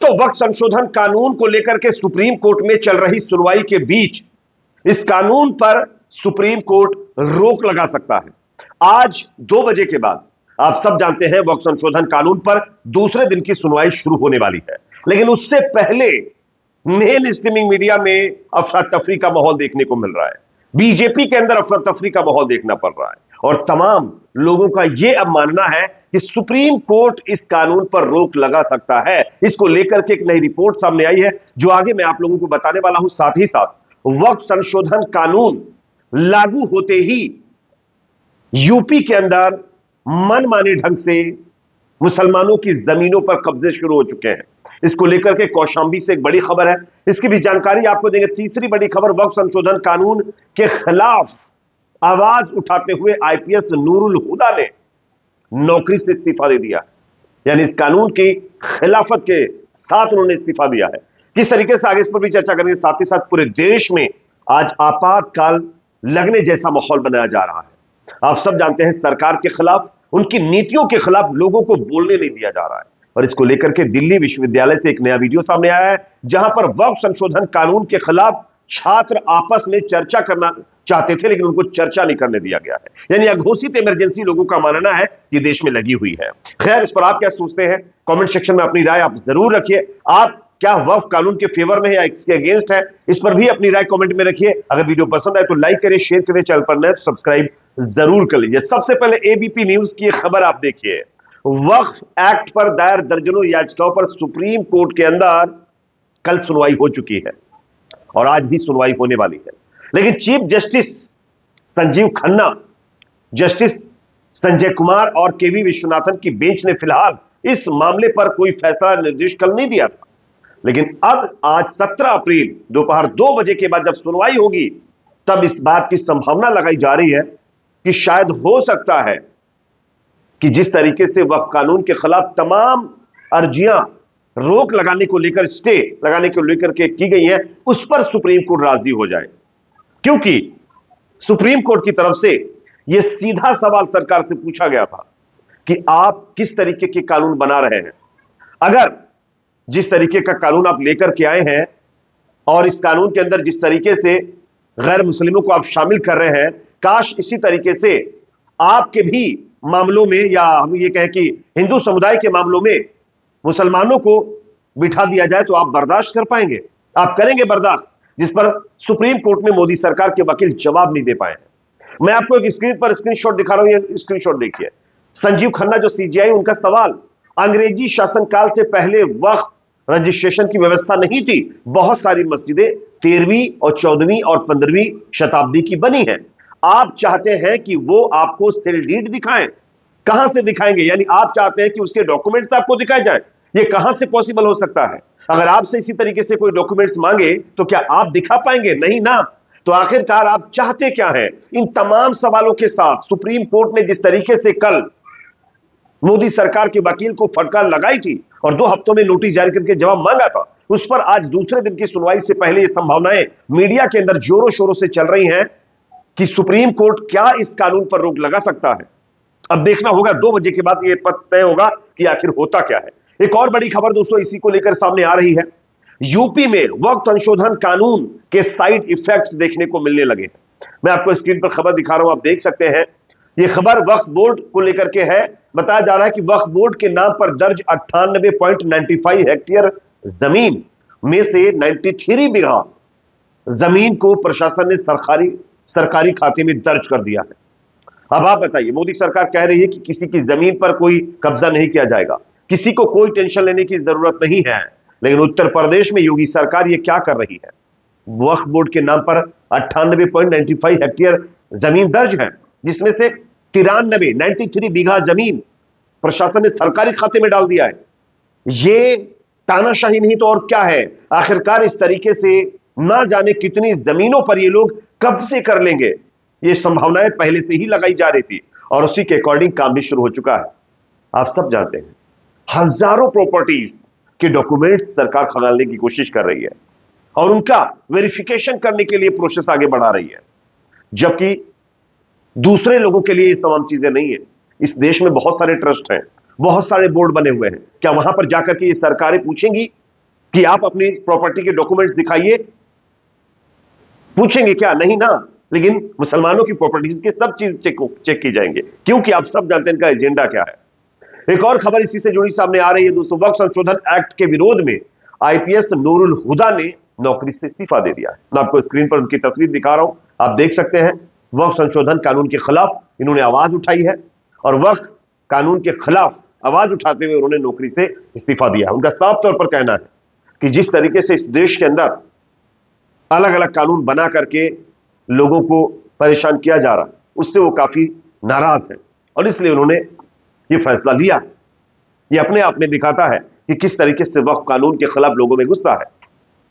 तो वक्त संशोधन कानून को लेकर के सुप्रीम कोर्ट में चल रही सुनवाई के बीच इस कानून पर सुप्रीम कोर्ट रोक लगा सकता है। आज 2 बजे के बाद आप सब जानते हैं वक्त संशोधन कानून पर दूसरे दिन की सुनवाई शुरू होने वाली है, लेकिन उससे पहले मेन स्ट्रीमिंग मीडिया में अफरा तफरी का माहौल देखने को मिल रहा है। बीजेपी के अंदर अफरा तफरी का माहौल देखना पड़ रहा है और तमाम लोगों का यह अब मानना है कि सुप्रीम कोर्ट इस कानून पर रोक लगा सकता है। इसको लेकर के एक नई रिपोर्ट सामने आई है जो आगे मैं आप लोगों को बताने वाला हूं। साथ ही साथ वक्त संशोधन कानून लागू होते ही यूपी के अंदर मनमाने ढंग से मुसलमानों की जमीनों पर कब्जे शुरू हो चुके हैं। इसको लेकर के कौशांबी से एक बड़ी खबर है, इसकी भी जानकारी आपको देंगे। तीसरी बड़ी खबर, वक्त संशोधन कानून के खिलाफ आवाज उठाते हुए आईपीएस नूरुल हुदा ने नौकरी से इस्तीफा दे दिया। यानी इस कानून की खिलाफत के साथ उन्होंने इस्तीफा दिया है। किस तरीके से, आगे इस पर भी चर्चा करेंगे। साथ ही साथ पूरे देश में आज आपातकाल लगने जैसा माहौल बनाया जा रहा है। आप सब जानते हैं सरकार के खिलाफ, उनकी नीतियों के खिलाफ लोगों को बोलने नहीं दिया जा रहा है और इसको लेकर के दिल्ली विश्वविद्यालय से एक नया वीडियो सामने आया है जहां पर वक्त संशोधन कानून के खिलाफ छात्र आपस में चर्चा करना चाहते थे लेकिन उनको चर्चा नहीं करने दिया गया है। यानी अघोषित इमरजेंसी लोगों का मानना है कि देश में लगी हुई है। खैर, इस पर आप क्या सोचते हैं कमेंट सेक्शन में अपनी राय आप जरूर रखिए। आप क्या वक्फ कानून के फेवर में है या इसके अगेंस्ट है, इस पर भी अपनी राय कमेंट में रखिए। अगर वीडियो पसंद आए तो लाइक करिए, शेयर करिए, चैनल पर नए तो सब्सक्राइब जरूर कर लीजिए। सबसे पहले एबीपी न्यूज की खबर आप देखिए। वक्फ एक्ट पर दायर दर्जनों याचिकाओं पर सुप्रीम कोर्ट के अंदर कल सुनवाई हो चुकी है और आज भी सुनवाई होने वाली है, लेकिन chief justice Sanjeev Khanna, justice Sanjay Kumar और केवी विश्वनाथन की बेंच ने फिलहाल इस मामले पर कोई फैसला निर्देश कल नहीं दिया था। लेकिन अब आज 17 अप्रैल दोपहर 2 बजे के बाद जब सुनवाई होगी तब इस बात की संभावना लगाई जा रही है कि शायद हो सकता है कि जिस तरीके से वक्फ कानून के खिलाफ तमाम अर्जियां रोक लगाने को लेकर, स्टे लगाने को लेकर के की गई है, उस पर सुप्रीम कोर्ट राजी हो जाए। क्योंकि सुप्रीम कोर्ट की तरफ से यह सीधा सवाल सरकार से पूछा गया था कि आप किस तरीके के कानून बना रहे हैं। अगर जिस तरीके का कानून आप लेकर के आए हैं और इस कानून के अंदर जिस तरीके से गैर मुस्लिमों को आप शामिल कर रहे हैं, काश इसी तरीके से आपके भी मामलों में, या हम ये कहें कि हिंदू समुदाय के मामलों में मुसलमानों को बिठा दिया जाए तो आप बर्दाश्त कर पाएंगे? आप करेंगे बर्दाश्त? जिस पर सुप्रीम कोर्ट में मोदी सरकार के वकील जवाब नहीं दे पाए हैं। मैं आपको एक स्क्रीन पर स्क्रीनशॉट दिखा रहा हूं, ये स्क्रीनशॉट देखिए। संजीव खन्ना जो सीजेआई, उनका सवाल, अंग्रेजी शासनकाल से पहले वक्फ रजिस्ट्रेशन की व्यवस्था नहीं थी। बहुत सारी मस्जिदें 13वीं और 14वीं और 15वीं शताब्दी की बनी हैं। आप चाहते हैं कि वो आपको सेल डीड दिखाएं, कहां से दिखाएंगे? यानी आप चाहते हैं कि उसके डॉक्यूमेंट्स आपको दिखाए जाए। ये कहां से पॉसिबल हो सकता है? अगर आपसे इसी तरीके से कोई डॉक्यूमेंट्स मांगे तो क्या आप दिखा पाएंगे? नहीं ना। तो आखिरकार आप चाहते क्या हैं? इन तमाम सवालों के साथ सुप्रीम कोर्ट ने जिस तरीके से कल मोदी सरकार के वकील को फटकार लगाई थी और 2 हफ्तों में नोटिस जारी करके जवाब मांगा था, उस पर आज दूसरे दिन की सुनवाई से पहले ये संभावनाएं मीडिया के अंदर जोरों शोरों से चल रही हैं कि सुप्रीम कोर्ट क्या इस कानून पर रोक लगा सकता है। अब देखना होगा, 2 बजे के बाद यह तय होगा कि आखिर होता क्या है। एक और बड़ी खबर दोस्तों इसी को लेकर सामने आ रही है। यूपी में वक्त संशोधन कानून के साइड इफेक्ट्स देखने को मिलने लगे हैं। मैं आपको स्क्रीन पर खबर दिखा रहा हूं, आप देख सकते हैं। यह खबर वक्फ बोर्ड को लेकर के है। बताया जा रहा है कि वक्फ बोर्ड के नाम पर दर्ज 98.95 हेक्टेयर जमीन में से 93 बीघा जमीन को प्रशासन ने सरकारी खाते में दर्ज कर दिया है। अब आप बताइए, मोदी सरकार कह रही है कि किसी की जमीन पर कोई कब्जा नहीं किया जाएगा, किसी को कोई टेंशन लेने की जरूरत नहीं है। लेकिन उत्तर प्रदेश में योगी सरकार ये क्या कर रही है? वक्फ बोर्ड के नाम पर 98.95 हेक्टेयर जमीन दर्ज है, जिसमें से 93 बीघा जमीन प्रशासन ने सरकारी खाते में डाल दिया है। ये तानाशाही नहीं तो और क्या है? आखिरकार इस तरीके से ना जाने कितनी जमीनों पर ये लोग कब्जे कर लेंगे, ये संभावनाएं पहले से ही लगाई जा रही थी और उसी के अकॉर्डिंग काम भी शुरू हो चुका है। आप सब जानते हैं हजारों प्रॉपर्टीज के डॉक्यूमेंट्स सरकार खंगालने की कोशिश कर रही है और उनका वेरिफिकेशन करने के लिए प्रोसेस आगे बढ़ा रही है, जबकि दूसरे लोगों के लिए ये तमाम चीजें नहीं है। इस देश में बहुत सारे ट्रस्ट हैं, बहुत सारे बोर्ड बने हुए हैं। क्या वहां पर जाकर के ये सरकारें पूछेंगी कि आप अपनी प्रॉपर्टी के डॉक्यूमेंट्स दिखाइए? पूछेंगे क्या? नहीं ना। लेकिन मुसलमानों की प्रॉपर्टीज की सब चीज चेक की जाएंगे, क्योंकि आप सब जानते हैं इनका एजेंडा क्या है। एक और खबर इसी से जुड़ी सामने आ रही है दोस्तों। वक्फ संशोधन एक्ट के विरोध में आईपीएस नूरुल हुदा ने नौकरी से इस्तीफा दे दिया है। मैं आपको स्क्रीन पर उनकी तस्वीर दिखा रहा हूं, आप देख सकते हैं। वक्फ संशोधन कानून के खिलाफ इन्होंने आवाज उठाई है और वक्फ कानून के खिलाफ आवाज उठाते हुए उन्होंने नौकरी से इस्तीफा दिया। उनका साफ तौर पर कहना है कि जिस तरीके से इस देश के अंदर अलग अलग कानून बना करके लोगों को परेशान किया जा रहा है, उससे वो काफी नाराज है और इसलिए उन्होंने ये फैसला लिया। ये अपने आप में दिखाता है कि किस तरीके से वक्फ कानून के खिलाफ लोगों में गुस्सा है।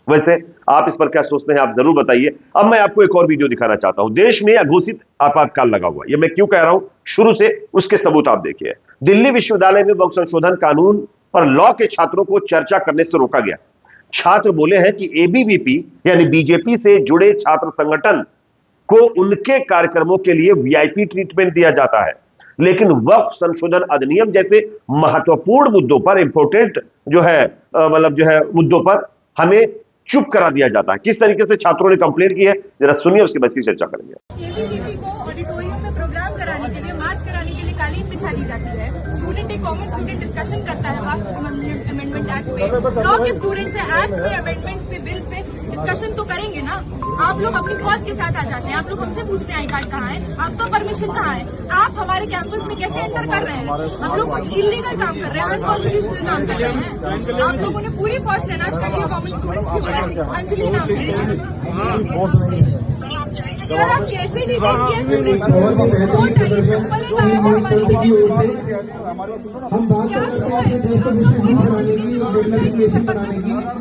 वैसे आप इस पर क्या सोचते हैं, आप जरूर बताइए। अब मैं आपको एक और वीडियो दिखाना चाहता हूं। देश में अघोषित आपातकाल लगा हुआ है। ये मैं क्यों कह रहा हूं, शुरू से उसके सबूत आप देखिए। दिल्ली विश्वविद्यालय में वक्फ संशोधन कानून पर लॉ के छात्रों को चर्चा करने से रोका गया। छात्र बोले हैं कि एबीवीपी यानी बीजेपी से जुड़े छात्र संगठन को उनके कार्यक्रमों के लिए वीआईपी ट्रीटमेंट दिया जाता है, लेकिन वक्फ संशोधन अधिनियम जैसे महत्वपूर्ण मुद्दों पर, इंपोर्टेंट जो है मुद्दों पर हमें चुप करा दिया जाता है। किस तरीके से छात्रों ने कंप्लेंट की है, जरा सुनिए, उसके बाद की चर्चा करेंगे। एबीवीपी को ऑडिटोरियम में प्रोग्राम कराने के लिए, मार्च कराने के लिए कालीन बिछा दी जाती है। स्टूडेंट एक कॉमन स्टूडेंट डिस्कशन करता है वक्फ अमेंडमेंट एक्ट पे। लॉ के स्टूडेंट्स है, एक्ट पे, अमेंडमेंट्स पे, बिल पे डिस्कशन तो करेंगे ना। आप लोग अपनी फौज के साथ आ जाते हैं, आप लोग हमसे पूछते हैं आई कार्ड कहाँ है, आपका परमिशन कहाँ है, आप हमारे कैंपस में कैसे एंटर कर रहे हैं। हम लोग कुछ इलीगल काम कर रहे हैं, अनकॉन्स्टिट्यूशनल काम कर रहे हैं। आप लोगों ने पूरी फौज तैनात कर दी है कॉमन स्टूडेंट्स की। अंजलि नाम है यार, आप कैसे नहीं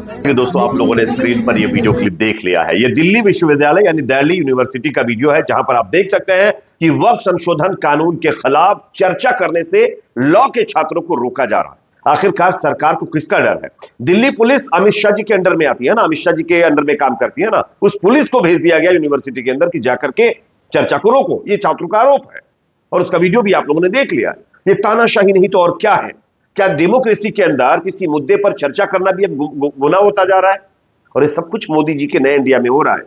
देखिए दोस्तों, आप लोगों ने स्क्रीन पर यह वीडियो क्लिप देख लिया है। यह दिल्ली विश्वविद्यालय यानी दिल्ली यूनिवर्सिटी का वीडियो है, जहां पर आप देख सकते हैं कि वक्फ संशोधन कानून के खिलाफ चर्चा करने से लॉ के छात्रों को रोका जा रहा है। आखिरकार सरकार को किसका डर है? दिल्ली पुलिस अमित शाह जी के अंडर में आती है ना, अमित शाह जी के अंडर में काम करती है ना। उस पुलिस को भेज दिया गया यूनिवर्सिटी के अंदर कि जाकर के चर्चा को रोको। ये छात्रों का आरोप है और उसका वीडियो भी आप लोगों ने देख लिया। ये तानाशाही नहीं तो और क्या है? क्या डेमोक्रेसी के अंदर किसी मुद्दे पर चर्चा करना भी अब गुनाह होता जा रहा है? और ये सब कुछ मोदी जी के नए इंडिया में हो रहा है।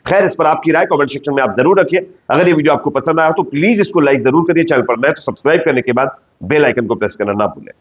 खैर, इस पर आपकी राय कमेंट सेक्शन में आप जरूर रखिए। अगर ये वीडियो आपको पसंद आया तो प्लीज इसको लाइक जरूर करिए। चैनल पर नए तो सब्सक्राइब करने के बाद बेल आइकन को प्रेस करना ना भूलें।